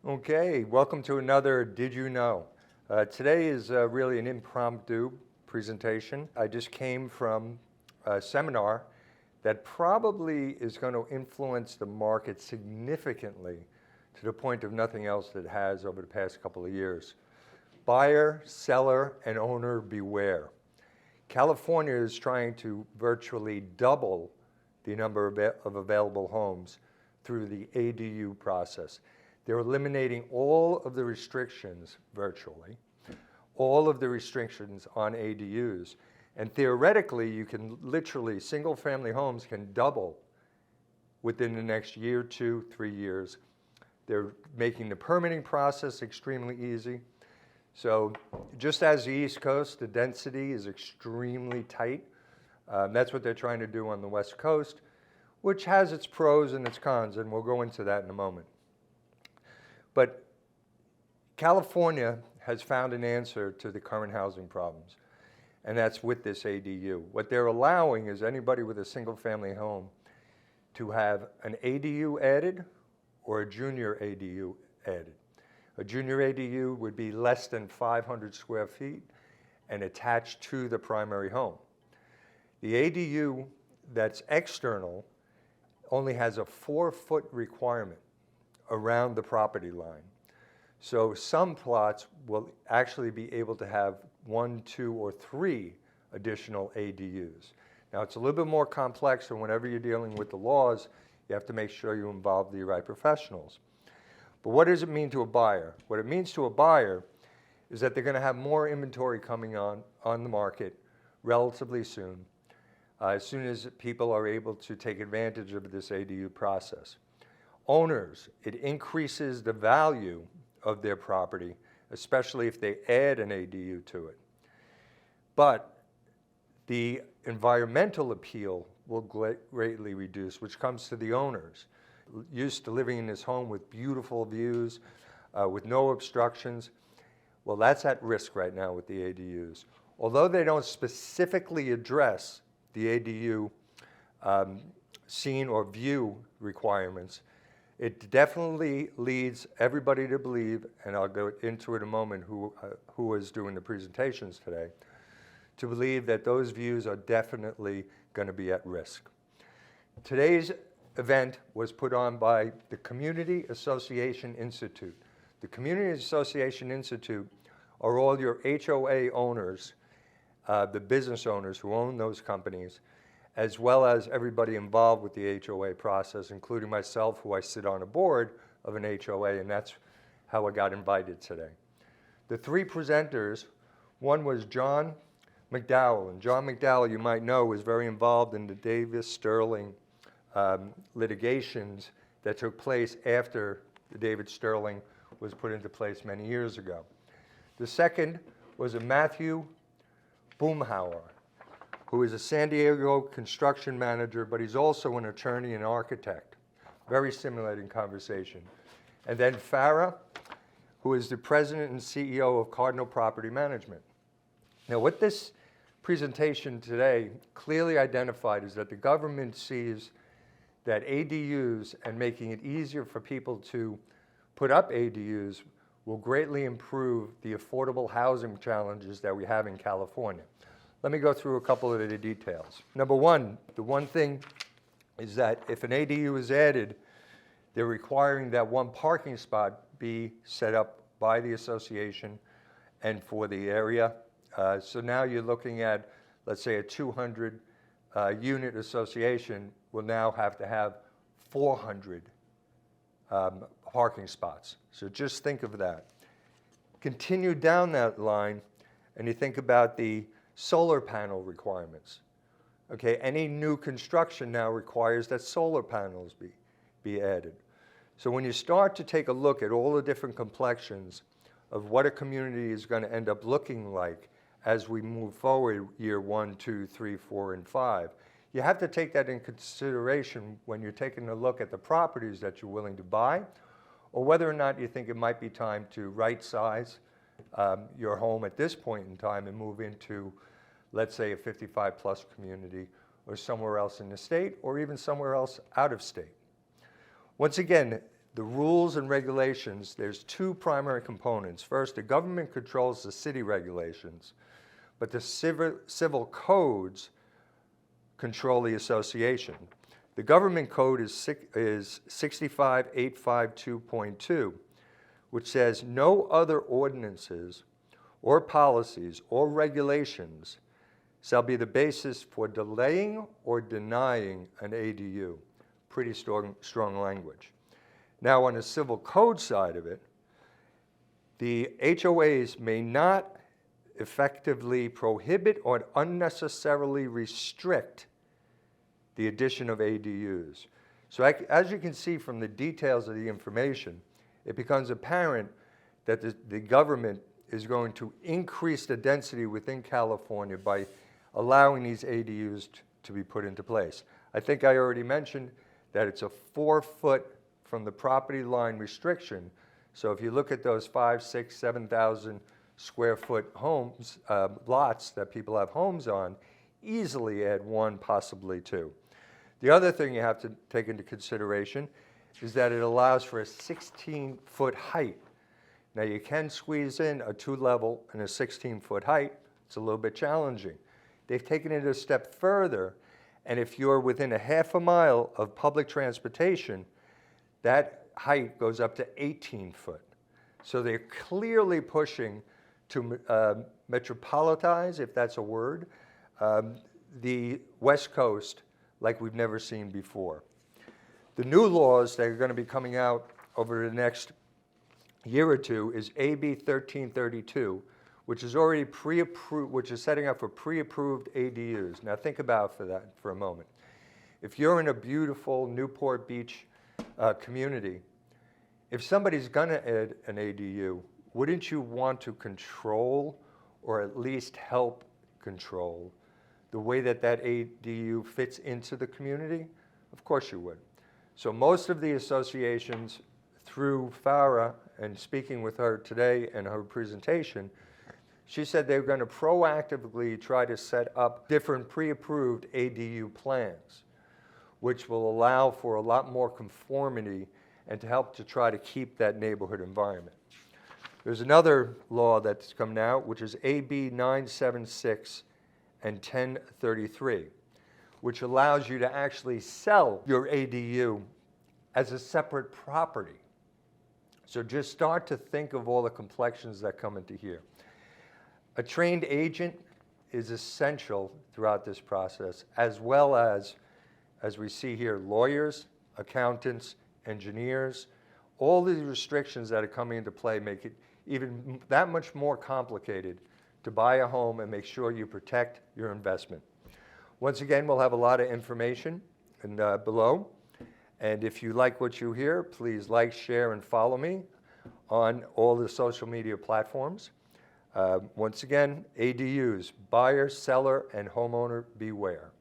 Okay, welcome to another Did You Know? Today is really an impromptu presentation. I just came from a seminar that probably is going to influence the market significantly to the point of nothing else that it has over the past couple of years. Buyer, seller, and owner beware. California is trying to virtually double the number of available homes through the ADU process. They're eliminating all of the restrictions virtually, all of the restrictions on ADUs. And theoretically, you can literally, single family homes can double within the next year, 2, 3 years. They're making the permitting process extremely easy. So just as the East Coast, the density is extremely tight. That's what they're trying to do on the West Coast, which has its pros and its cons, and we'll go into that in a moment. But California has found an answer to the current housing problems, and that's with this ADU. What they're allowing is anybody with a single family home to have an ADU added or a junior ADU added. A junior ADU would be less than 500 square feet and attached to the primary home. The ADU that's external only has a 4-foot requirement around the property line. So some plots will actually be able to have 1, 2, or 3 additional ADUs. Now it's a little bit more complex, and whenever you're dealing with the laws, you have to make sure you involve the right professionals. But what does it mean to a buyer? What it means to a buyer is that they're going to have more inventory coming on the market relatively soon, as soon as people are able to take advantage of this ADU process. Owners, it increases the value of their property, especially if they add an ADU to it. But the environmental appeal will greatly reduce, which comes to the owners. Used to living in this home with beautiful views, with no obstructions. Well, that's at risk right now with the ADUs. Although they don't specifically address the ADU scene or view requirements, it definitely leads everybody to believe, and I'll go into it in a moment who is doing the presentations today, to believe that those views are definitely going to be at risk. Today's event was put on by the Community Association Institute. The Community Association Institute are all your HOA owners, the business owners who own those companies, as well as everybody involved with the HOA process, including myself, who I sit on a board of an HOA, and that's how I got invited today. The 3 presenters, one was John MacDowell, and John MacDowell, you might know, was very involved in the Davis-Sterling litigations that took place after the David Sterling was put into place many years ago. The second was a Matthew Boomhower, who is a San Diego construction manager, but he's also an attorney and architect. Very stimulating conversation. And then Farrah, who is the president and CEO of Cardinal Property Management. Now, what this presentation today clearly identified is that the government sees that ADUs and making it easier for people to put up ADUs will greatly improve the affordable housing challenges that we have in California. Let me go through a couple of the details. Number one, the one thing is that if an ADU is added, they're requiring that one parking spot be set up by the association and for the area. So now you're looking at, let's say, a 200 unit association will now have to have 400 parking spots. So just think of that. Continue down that line and you think about the solar panel requirements. Okay, any new construction now requires that solar panels be added. So when you start to take a look at all the different complexions of what a community is going to end up looking like as we move forward year 1, 2, 3, 4, and 5, you have to take that in consideration when you're taking a look at the properties that you're willing to buy, or whether or not you think it might be time to right-size your home at this point in time and move into, let's say, a 55-plus community or somewhere else in the state or even somewhere else out of state. Once again, the rules and regulations, there's two primary components. First, the government controls the city regulations, but the civil codes control the association. The government code is 65852.2, which says no other ordinances or policies or regulations shall be the basis for delaying or denying an ADU. Pretty strong language. Now, on the civil code side of it, the HOAs may not effectively prohibit or unnecessarily restrict the addition of ADUs. So as you can see from the details of the information, it becomes apparent that the government is going to increase the density within California by allowing these ADUs to be put into place. I think I already mentioned that it's a 4-foot from the property line restriction. So if you look at those 5, 6, 7,000 square foot homes, lots that people have homes on, easily add 1, possibly 2. The other thing you have to take into consideration is that it allows for a 16-foot height. Now you can squeeze in a 2-level and a 16-foot height. It's a little bit challenging. They've taken it a step further, and if you're within a half a mile of public transportation, that height goes up to 18 foot. So they're clearly pushing to metropolitize, if that's a word, the West Coast like we've never seen before. The new laws that are going to be coming out over the next year or two is AB 1332, which is already pre-approved, which is setting up for pre-approved ADUs. Now think about that for a moment. If you're in a beautiful Newport Beach community, if somebody's going to add an ADU, wouldn't you want to control or at least help control the way that that ADU fits into the community? Of course you would. So most of the associations, through Farrah, and speaking with her today in her presentation, she said they were going to proactively try to set up different pre-approved ADU plans, which will allow for a lot more conformity and to help to try to keep that neighborhood environment. There's another law that's come out, which is AB 976 and 1033, which allows you to actually sell your ADU as a separate property. So just start to think of all the complexions that come into here. A trained agent is essential throughout this process, as well as we see here, lawyers, accountants, engineers. All these restrictions that are coming into play make it even that much more complicated to buy a home and make sure you protect your investment. Once again, we'll have a lot of information below. And if you like what you hear, please like, share, and follow me on all the social media platforms. Once again, ADUs, buyer, seller, and homeowner beware.